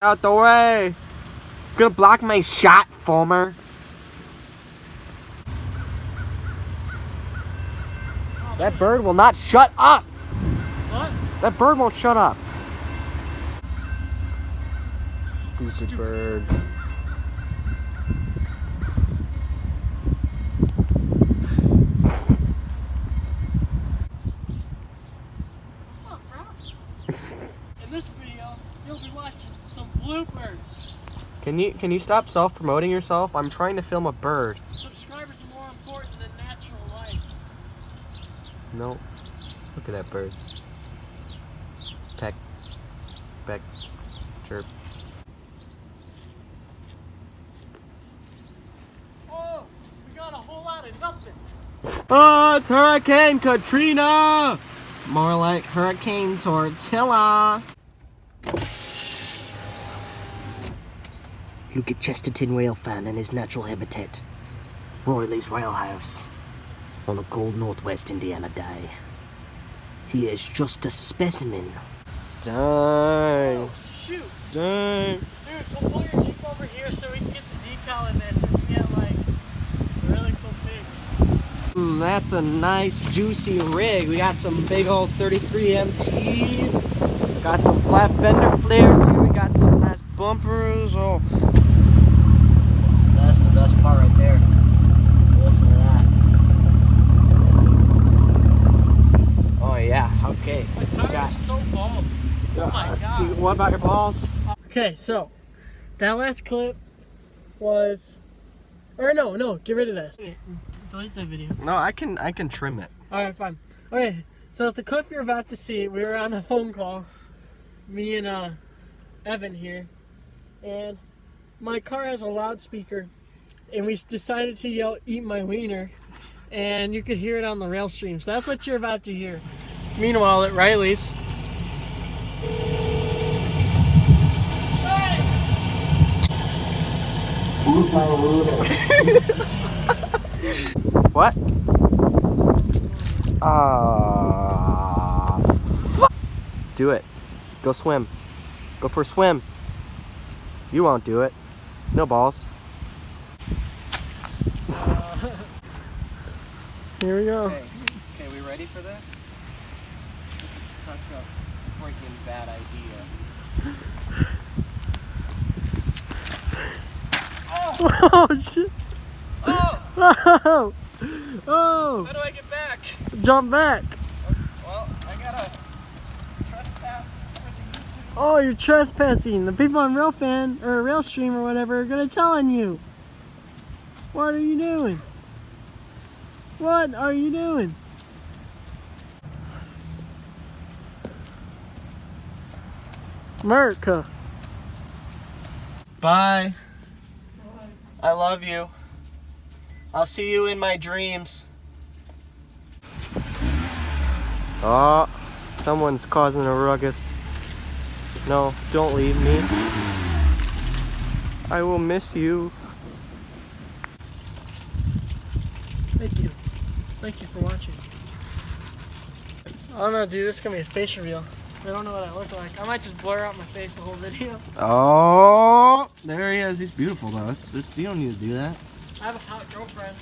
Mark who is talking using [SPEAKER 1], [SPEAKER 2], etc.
[SPEAKER 1] Out the way! Gonna block my shot, Fulmer. That bird will not shut up!
[SPEAKER 2] What?
[SPEAKER 1] That bird won't shut up. Stupid bird.
[SPEAKER 2] What's up, bro? In this video, you'll be watching some bloopers.
[SPEAKER 1] Can you stop self-promoting yourself? I'm trying to film a bird.
[SPEAKER 2] Subscribers are more important than natural life.
[SPEAKER 1] No. Look at that bird. Peck. Peck. Chirp.
[SPEAKER 2] Oh, we got a whole lot of nothing.
[SPEAKER 1] Oh, it's Hurricane Katrina! More like Hurricane Tortilla. Look at Chesterton Railfan and his natural habitat. Royal's Rail House on a cold northwest Indiana day. He is just a specimen. Dang.
[SPEAKER 2] Oh, shoot.
[SPEAKER 1] Dang.
[SPEAKER 2] Dude, come pull your Jeep over here so we can get the decal in this and we can get like a really cool thing.
[SPEAKER 1] That's a nice juicy rig. We got some big old 33 MTs. Got some flat fender flares here. We got some nice bumpers. Oh, that's the best part right there. Listen to that. Oh yeah. Okay.
[SPEAKER 2] My tire is so bald. Oh my god.
[SPEAKER 1] What about your balls?
[SPEAKER 2] Okay, so that last clip was, or no, get rid of this. Delete the video.
[SPEAKER 1] No, I can trim it.
[SPEAKER 2] Alright, fine. Okay, so the clip you're about to see, we were on a phone call, me and Evan here, and my car has a loudspeaker, and we decided to yell, "Eat my wiener," and you could hear it on the rail stream. So that's what you're about to hear. Meanwhile, at Riley's.
[SPEAKER 1] What? Do it. Go swim. Go for a swim. You won't do it. No balls. Here we go. Okay, we ready for this? This is such a freaking bad idea.
[SPEAKER 2] Oh shit!
[SPEAKER 1] Oh!
[SPEAKER 2] Oh!
[SPEAKER 1] How do I get back?
[SPEAKER 2] Jump back!
[SPEAKER 1] Well, I gotta trespass.
[SPEAKER 2] Oh, you're trespassing. The people on Railfan or Railstream or whatever are gonna tell on you. What are you doing? What are you doing? America.
[SPEAKER 1] Bye. I love you. I'll see you in my dreams. Oh, someone's causing a ruckus. No, don't leave me. I will miss you.
[SPEAKER 2] Thank you. Thank you for watching. I don't know, dude. This is gonna be a face reveal. I don't know what I look like. I might just blur out my face the whole video.
[SPEAKER 1] Oh, there he is. He's beautiful though. You don't need to do that.
[SPEAKER 2] I have a hot girlfriend.